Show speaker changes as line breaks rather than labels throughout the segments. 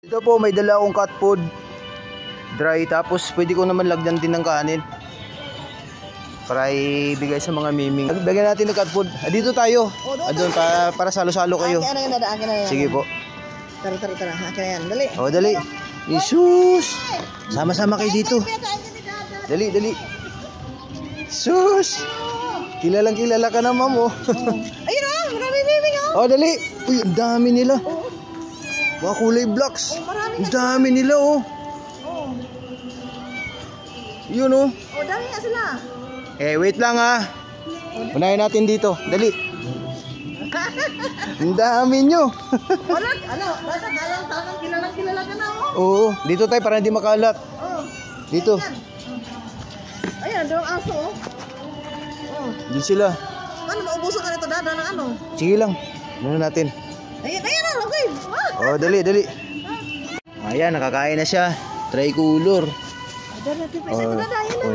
Ito po, may dala akong cat food. Dry, tapos pwede ko naman lagyan din ng kanin para ibigay sa mga miming. Lagyan natin ng cat food. Dito tayo. Doon para salo-salo kayo. Sige po.
Tara. Akin na yan. Dali.
Dali. Isus. Sama-sama kayo dito. Dali. Sus. Kilalang kilala ka na, ma'am.
Ayun o. Marami miming o.
Dali. Uy, ang dami nila. Mga kulay blocks. Ang dami nila Yun
dami nga sila.
Wait lang unahin natin dito. Dali. Ang dami nyo.
Kilalang ka na
Oo, dito tayo para hindi makalat. Dito.
Ayan, dalawang aso
Dito sila.
Paano maubusan ka nito dada ng ano?
Sige lang. Muna natin.
Ayan okay.
Dali. Ayan, nakakain na siya. Tricolor.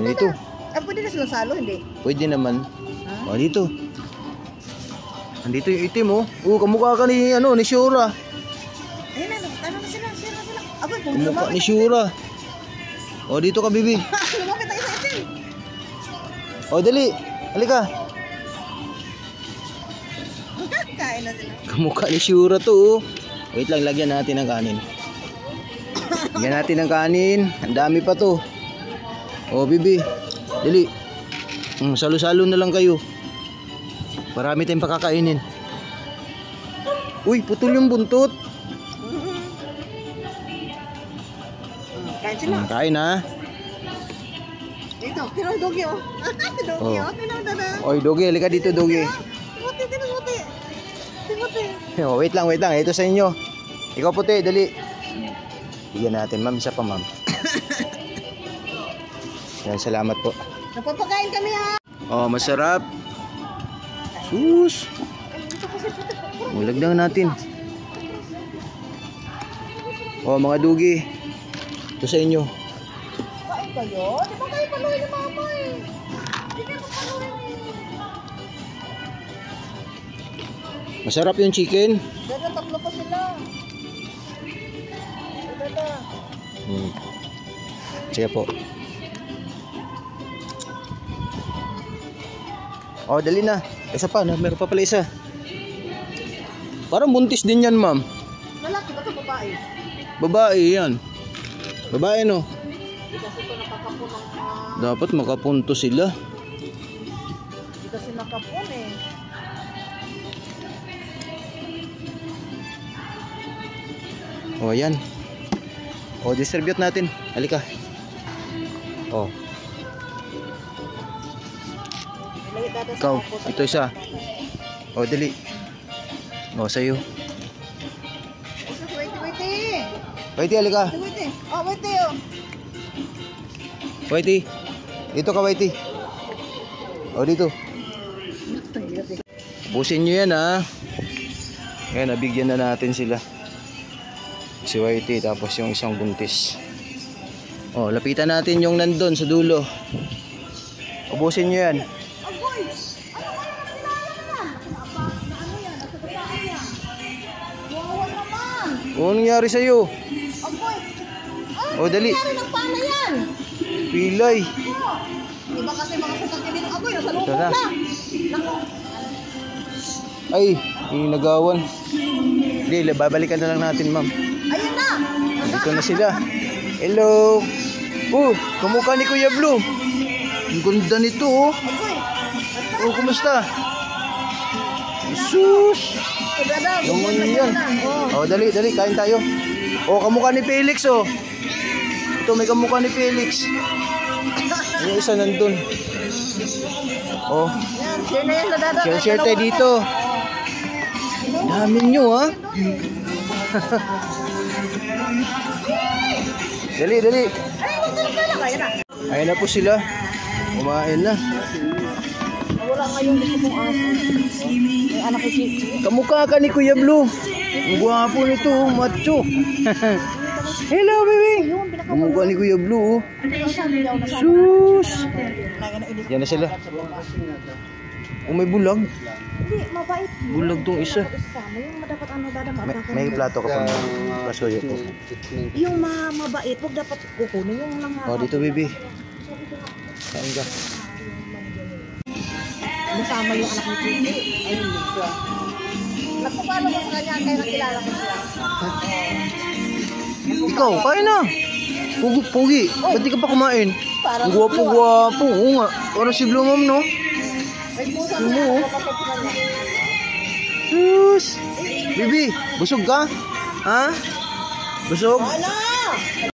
Dito.
Pwede na silang salo, hindi?
Pwede naman. Dito. Andito yung itim kamukha ka ni Shura.
Ayun na sila.
Kamukha ni Shura. Dito ka, bibi.
Lumapit ang isa itim.
Dali. Halika.
Kain na sila.
Kamukha ni Shura to. Wait lang, lagyan natin ng kanin. Lagyan natin ng kanin. Ang dami pa to. Bibi. Dali. Salo-salo na lang kayo. Marami tayong pakakainin. Uy, putol yung buntot.
Kain sila.
Kain
Dito, tira Dogi Dogi
Oy, Dogi, halika dito, Dogi.
Timuti.
Wait lang. Ito sa inyo. Ikaw puti, dali. Bigyan natin, ma'am. Isa pa, ma'am. Yan, salamat po.
Napapakain kami
masarap. Sus. Lagdan natin. Mga Dogi. Ito sa inyo.
Kain kayo? Di ba kayo paluhin ni mama Di kayo paluhin
Masarap yung chicken.
Dada, tatlo pa sila. Dada.
Sige po. Dali na. Isa pa, meron pa pala isa. Parang buntis din yan, ma'am.
Lalaki ba ito babae?
Babae yan. Babae no.
Kasi ito nakakapon ng...
Dapat makapunto sila.
Hindi kasi nakapon
Ayan. Distribute natin. Halika. Ikaw, ito isa. Dali. Sa'yo. Waiti, halika. Waiti. Dito ka, Waiti. Dito. Busin nyo yan, Ayan, nabigyan na natin sila. Si Waiti, tapos yung isang buntis. Lapitan natin yung nandun sa dulo. Ubusin nyo yan. Ano nangyari sa'yo? Dali. Pilay.
Diba kasi mga sasakyan dito agoy, nasa loob
na. Ay, inagawan. Hindi, babalikan na lang natin, ma'am.
Ayun na.
Dito na sila. Hello. Kamukha ni Kuya Blue. Ang ganda nito, kumusta? Jesus. Naman yan. Dali, kain tayo. Kamukha ni Felix, Ito, may kamukha ni Felix. Yung isa nandun.
Share na yan, Dada.
Share tayo dito. Dami nyo, Dali. Ayun na po sila. Kumain na.
Wala nga yung gusto kong aso. May anak ko, Chichi.
Kamukha ka ni Kuya Blue. Ang gwapo nito, macho. Hello, baby. Kamukha ni Kuya Blue. Sus. Yan na sila. O may bulag.
Hindi, mabait.
Bulag tong isa.
Isama yung dapat ano ba
May plato ka pa. Pasuyo po.
Yung mabait, wag dapat kukunin yung mga...
O, dito, baby. Kain ka.
Nasama yung anak ni Titi. Ayun siya. Nagpapalo ko sa kanya, kaya nakilala ko siya.
Ikaw, kain na. Pugi. Ba't di ka pa kumain?
Parang
Gwapo. Oo nga. Parang si Blue Mom, no?
may pusa
Ano
na
mo?
kapatid na niya.
Sus! Bibi, busog ka? Ha? Busog?
Ano?